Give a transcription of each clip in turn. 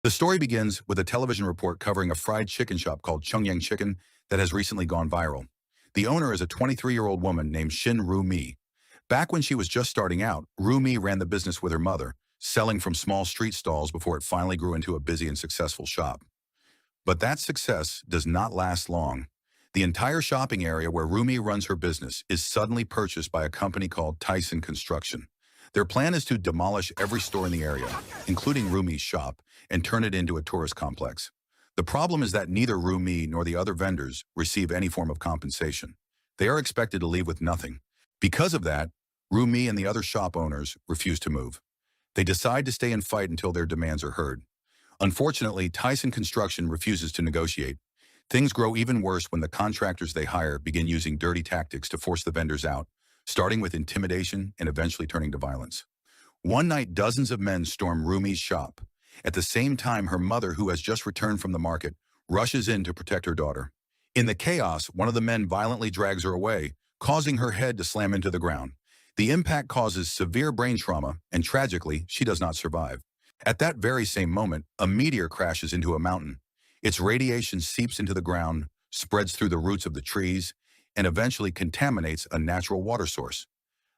The story begins with a television report covering a fried chicken shop called Chungyang Chicken that has recently gone viral. The owner is a 23-year-old woman named Shin Ru-mi. Back when she was just starting out, Ru-mi ran the business with her mother, selling from small street stalls before it finally grew into a busy and successful shop. But that success does not last long. The entire shopping area where Ru-mi runs her business is suddenly purchased by a company called Tyson Construction. Their plan is to demolish every store in the area, including Rumi's shop, and turn it into a tourist complex. The problem is that neither Rumi nor the other vendors receive any form of compensation. They are expected to leave with nothing. Because of that, Rumi and the other shop owners refuse to move. They decide to stay and fight until their demands are heard. Unfortunately, Tyson Construction refuses to negotiate. Things grow even worse when the contractors they hire begin using dirty tactics to force the vendors out, starting with intimidation and eventually turning to violence. One night, dozens of men storm Rumi's shop. At the same time, her mother, who has just returned from the market, rushes in to protect her daughter. In the chaos, one of the men violently drags her away, causing her head to slam into the ground. The impact causes severe brain trauma, and tragically, she does not survive. At that very same moment, a meteor crashes into a mountain. Its radiation seeps into the ground, spreads through the roots of the trees, and eventually contaminates a natural water source.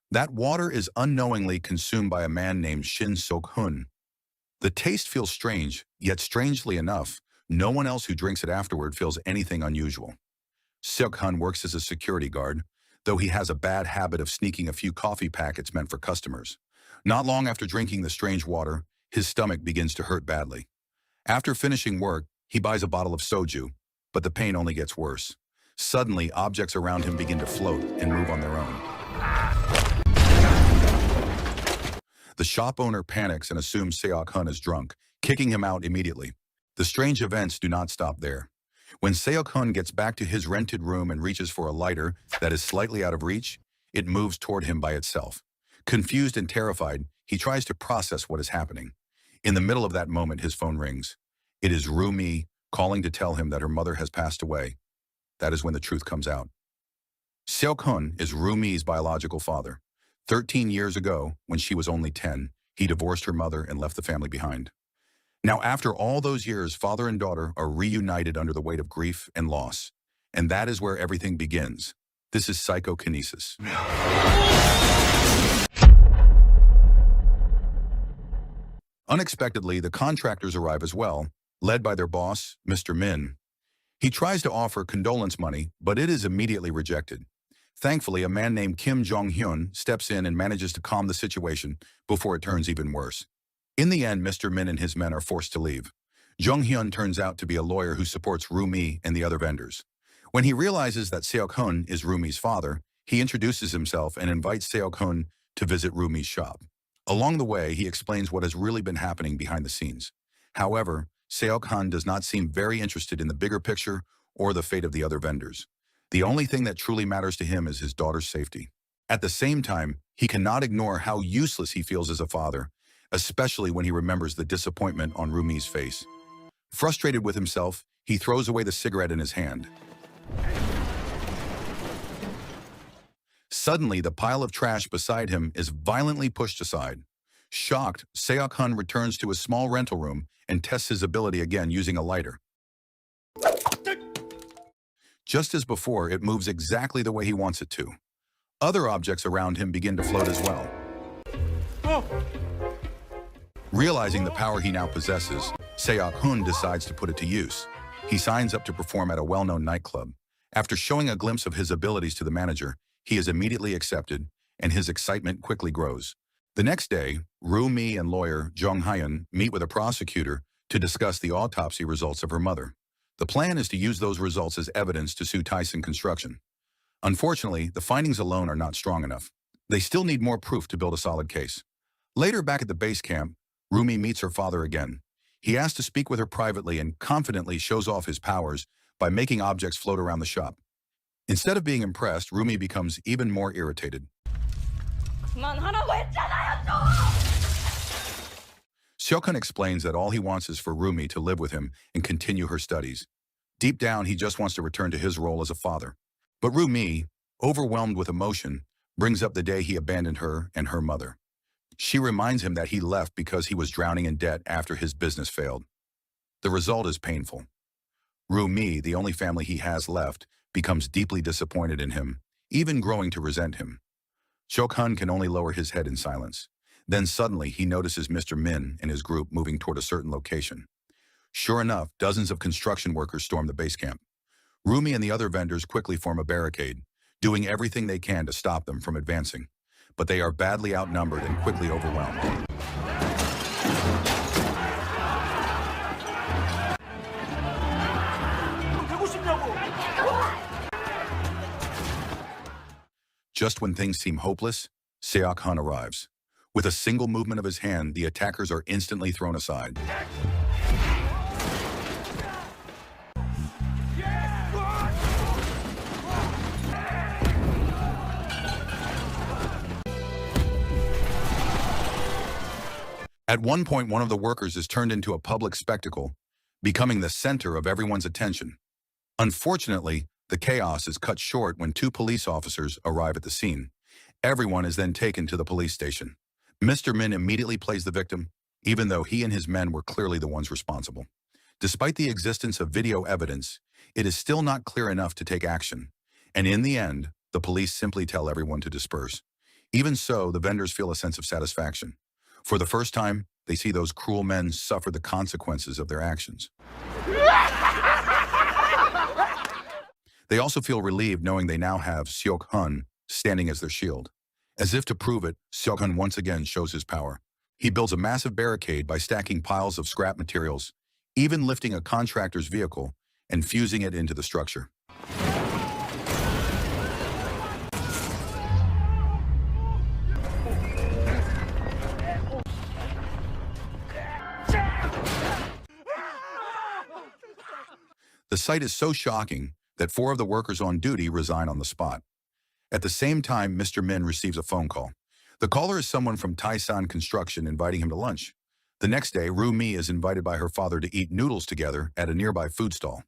That water is unknowingly consumed by a man named Shin Sok-hun. The taste feels strange, yet strangely enough, no one else who drinks it afterward feels anything unusual. Sok-hun works as a security guard, though he has a bad habit of sneaking a few coffee packets meant for customers. Not long after drinking the strange water, his stomach begins to hurt badly. After finishing work, he buys a bottle of soju, but the pain only gets worse. Suddenly, objects around him begin to float and move on their own. The shop owner panics and assumes Seok-hun is drunk, kicking him out immediately. The strange events do not stop there. When Seok-hun gets back to his rented room and reaches for a lighter that is slightly out of reach, it moves toward him by itself. Confused and terrified, he tries to process what is happening. In the middle of that moment, his phone rings. It is Ru-mi calling to tell him that her mother has passed away. That is when the truth comes out. Seok-hun is Ru-mi's biological father. 13 years ago, when she was only 10, he divorced her mother and left the family behind. Now, after all those years, father and daughter are reunited under the weight of grief and loss. And that is where everything begins. This is psychokinesis. Unexpectedly, the contractors arrive as well, led by their boss, Mr. Min. He tries to offer condolence money, but it is immediately rejected. Thankfully, a man named Kim Jong-hyun steps in and manages to calm the situation before it turns even worse. In the end, Mr. Min and his men are forced to leave. Jong-hyun turns out to be a lawyer who supports Ru-mi and the other vendors. When he realizes that Seok-hun is Ru-mi's father, he introduces himself and invites Seok-hun to visit Ru-mi's shop. Along the way, he explains what has really been happening behind the scenes. However, Seok-hun does not seem very interested in the bigger picture or the fate of the other vendors. The only thing that truly matters to him is his daughter's safety. At the same time, he cannot ignore how useless he feels as a father, especially when he remembers the disappointment on Rumi's face. Frustrated with himself, he throws away the cigarette in his hand. Suddenly, the pile of trash beside him is violently pushed aside. Shocked, Seok-hun returns to his small rental room and tests his ability again using a lighter. Just as before, it moves exactly the way he wants it to. Other objects around him begin to float as well. Realizing the power he now possesses, Seok-hun decides to put it to use. He signs up to perform at a well-known nightclub. After showing a glimpse of his abilities to the manager, he is immediately accepted, and his excitement quickly grows. The next day, Ru-mi and lawyer Jong-hyun meet with a prosecutor to discuss the autopsy results of her mother. The plan is to use those results as evidence to sue Tyson Construction. Unfortunately, the findings alone are not strong enough. They still need more proof to build a solid case. Later, back at the base camp, Ru-mi meets her father again. He asks to speak with her privately and confidently shows off his powers by making objects float around the shop. Instead of being impressed, Ru-mi becomes even more irritated. Seok-hun explains that all he wants is for Ru-mi to live with him and continue her studies. Deep down, he just wants to return to his role as a father. But Ru-mi, overwhelmed with emotion, brings up the day he abandoned her and her mother. She reminds him that he left because he was drowning in debt after his business failed. The result is painful. Ru-mi, the only family he has left, becomes deeply disappointed in him, even growing to resent him. Seok-hun can only lower his head in silence. Then suddenly he notices Mr. Min and his group moving toward a certain location. Sure enough, dozens of construction workers storm the base camp. Ru-mi and the other vendors quickly form a barricade, doing everything they can to stop them from advancing. But they are badly outnumbered and quickly overwhelmed. Just when things seem hopeless, Seok-hun arrives. With a single movement of his hand, the attackers are instantly thrown aside. At one point, one of the workers is turned into a public spectacle, becoming the center of everyone's attention. Unfortunately, the chaos is cut short when two police officers arrive at the scene. Everyone is then taken to the police station. Mr. Min immediately plays the victim, even though he and his men were clearly the ones responsible. Despite the existence of video evidence, it is still not clear enough to take action. And in the end, the police simply tell everyone to disperse. Even so, the vendors feel a sense of satisfaction. For the first time, they see those cruel men suffer the consequences of their actions. They also feel relieved knowing they now have Seok-hun standing as their shield. As if to prove it, Seok-hun once again shows his power. He builds a massive barricade by stacking piles of scrap materials, even lifting a contractor's vehicle and fusing it into the structure. The sight is so shocking that 4 of the workers on duty resign on the spot. At the same time, Mr. Min receives a phone call. The caller is someone from Taisan Construction inviting him to lunch. The next day, Ru-mi is invited by her father to eat noodles together at a nearby food stall.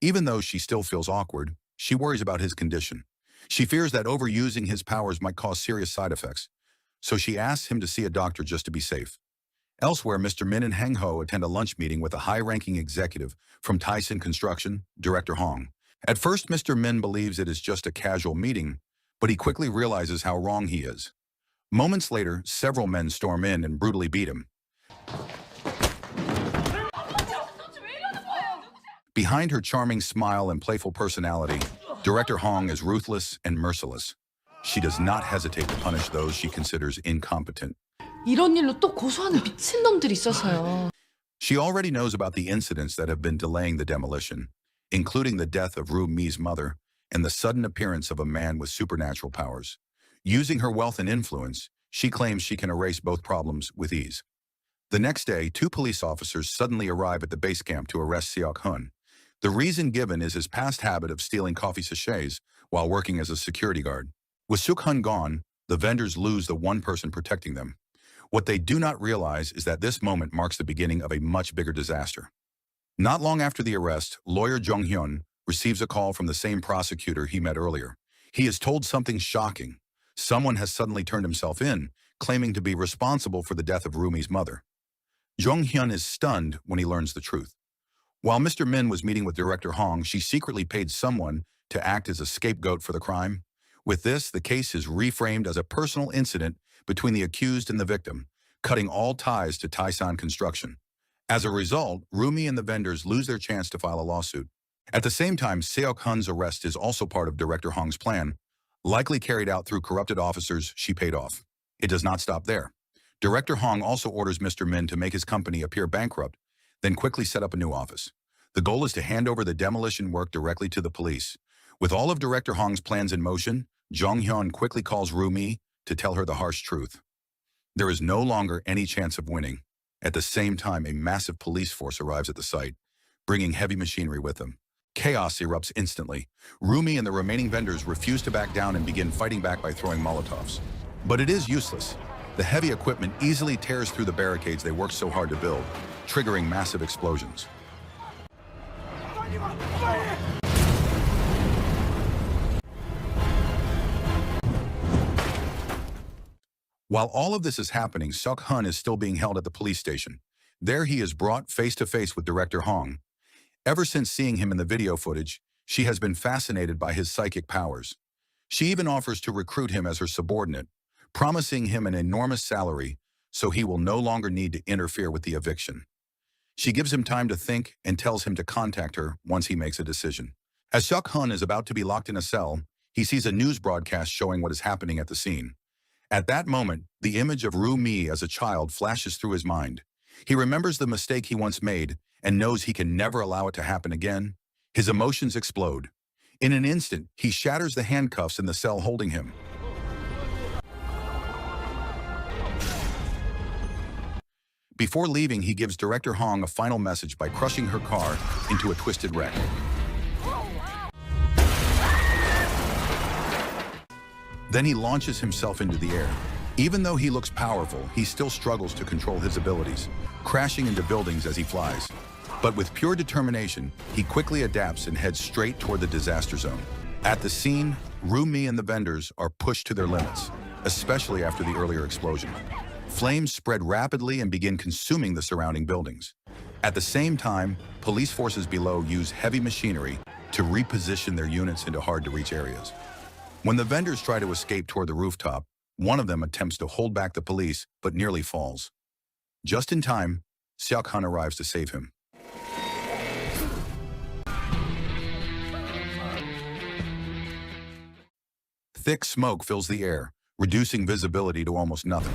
Even though she still feels awkward, she worries about his condition. She fears that overusing his powers might cause serious side effects, so she asks him to see a doctor just to be safe. Elsewhere, Mr. Min and Hang Ho attend a lunch meeting with a high-ranking executive from Taisan Construction, Director Hong. At first, Mr. Min believes it is just a casual meeting, but he quickly realizes how wrong he is. Moments later, several men storm in and brutally beat him. Behind her charming smile and playful personality, Director Hong is ruthless and merciless. She does not hesitate to punish those she considers incompetent. 이런 일로 또 고소하는 미친놈들이 있어서요. She already knows about the incidents that have been delaying the demolition, including the death of Ru-mi's mother and the sudden appearance of a man with supernatural powers. Using her wealth and influence, she claims she can erase both problems with ease. The next day, 2 police officers suddenly arrive at the base camp to arrest Seok-hun. The reason given is his past habit of stealing coffee sachets while working as a security guard. With Seok-hun gone, the vendors lose the one person protecting them. What they do not realize is that this moment marks the beginning of a much bigger disaster. Not long after the arrest, lawyer Jung-hyun receives a call from the same prosecutor he met earlier. He is told something shocking. Someone has suddenly turned himself in, claiming to be responsible for the death of Ru-mi's mother. Jung-hyun is stunned when he learns the truth. While Mr. Min was meeting with Director Hong, she secretly paid someone to act as a scapegoat for the crime. With this, the case is reframed as a personal incident between the accused and the victim, cutting all ties to Taisan Construction. As a result, Ru-mi and the vendors lose their chance to file a lawsuit. At the same time, Seok-hun's arrest is also part of Director Hong's plan, likely carried out through corrupted officers she paid off. It does not stop there. Director Hong also orders Mr. Min to make his company appear bankrupt, then quickly set up a new office. The goal is to hand over the demolition work directly to the police. With all of Director Hong's plans in motion, Jung-hyun quickly calls Ru-mi to tell her the harsh truth. There is no longer any chance of winning. At the same time, a massive police force arrives at the site, bringing heavy machinery with them. Chaos erupts instantly. Ru-mi and the remaining vendors refuse to back down and begin fighting back by throwing Molotovs. But it is useless. The heavy equipment easily tears through the barricades they worked so hard to build, triggering massive explosions. While all of this is happening, Seok-hun is still being held at the police station. There he is brought face to face with director Hong. Ever since seeing him in the video footage, she has been fascinated by his psychic powers. She even offers to recruit him as her subordinate, promising him an enormous salary so he will no longer need to interfere with the eviction. She gives him time to think and tells him to contact her once he makes a decision. As Seok-hun is about to be locked in a cell, he sees a news broadcast showing what is happening at the scene. At that moment, the image of Ru-mi as a child flashes through his mind. He remembers the mistake he once made and knows he can never allow it to happen again. His emotions explode. In an instant, he shatters the handcuffs in the cell holding him. Before leaving, he gives Director Hong a final message by crushing her car into a twisted wreck. Then he launches himself into the air. Even though he looks powerful, he still struggles to control his abilities, crashing into buildings as he flies. But with pure determination, he quickly adapts and heads straight toward the disaster zone. At the scene, Ru-mi and the vendors are pushed to their limits, especially after the earlier explosion. Flames spread rapidly and begin consuming the surrounding buildings. At the same time, police forces below use heavy machinery to reposition their units into hard-to-reach areas. When the vendors try to escape toward the rooftop, one of them attempts to hold back the police but nearly falls. Just in time, Seok-hun arrives to save him. Thick smoke fills the air, reducing visibility to almost nothing.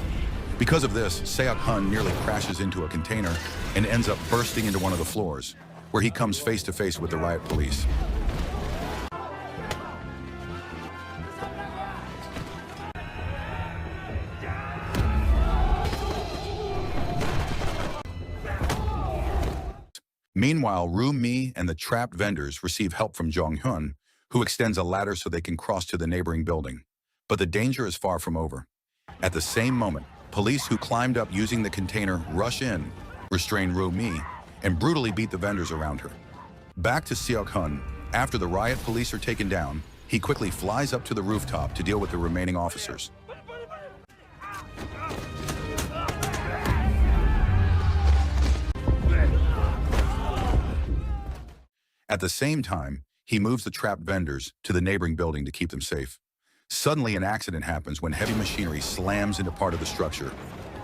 Because of this, Seok-hun nearly crashes into a container and ends up bursting into one of the floors, where he comes face to face with the riot police. Meanwhile, Ru-mi and the trapped vendors receive help from Jong-hyun, who extends a ladder so they can cross to the neighboring building. But the danger is far from over. At the same moment, police who climbed up using the container rush in, restrain Ru-mi, and brutally beat the vendors around her. Back to Seok-hun, after the riot police are taken down, he quickly flies up to the rooftop to deal with the remaining officers. At the same time, he moves the trapped vendors to the neighboring building to keep them safe. Suddenly, an accident happens when heavy machinery slams into part of the structure,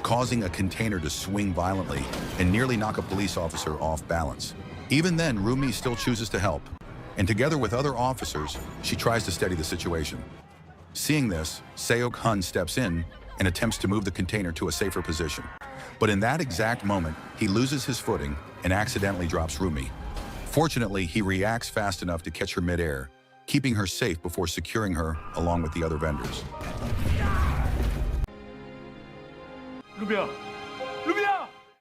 causing a container to swing violently and nearly knock a police officer off balance. Even then, Ru-mi still chooses to help, and together with other officers, she tries to steady the situation. Seeing this, Seok-hun steps in and attempts to move the container to a safer position. But in that exact moment, he loses his footing and accidentally drops Ru-mi. Fortunately, he reacts fast enough to catch her midair, keeping her safe before securing her along with the other vendors.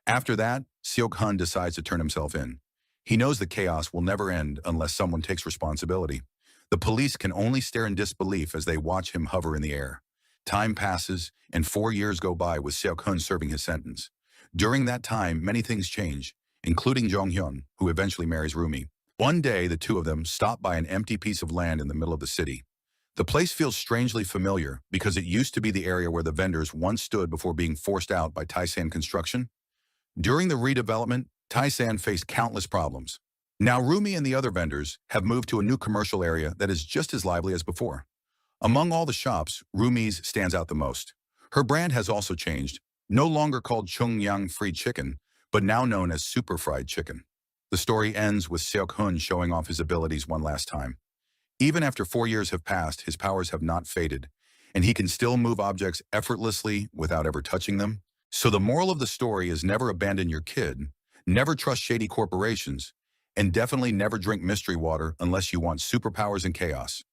After that, Seok-hun decides to turn himself in. He knows the chaos will never end unless someone takes responsibility. The police can only stare in disbelief as they watch him hover in the air. Time passes, and 4 years go by with Seok-hun serving his sentence. During that time, many things change, including Jong-hyun, who eventually marries Ru-mi. One day, the two of them stop by an empty piece of land in the middle of the city. The place feels strangely familiar because it used to be the area where the vendors once stood before being forced out by Taesan Construction. During the redevelopment, Taesan faced countless problems. Now Ru-mi and the other vendors have moved to a new commercial area that is just as lively as before. Among all the shops, Ru-mi's stands out the most. Her brand has also changed, no longer called Chungyang Fried Chicken, but now known as Super Fried Chicken. The story ends with Seok-hun showing off his abilities one last time. Even after 4 years have passed, his powers have not faded, and he can still move objects effortlessly without ever touching them. So the moral of the story is never abandon your kid, never trust shady corporations, and definitely never drink mystery water unless you want superpowers and chaos.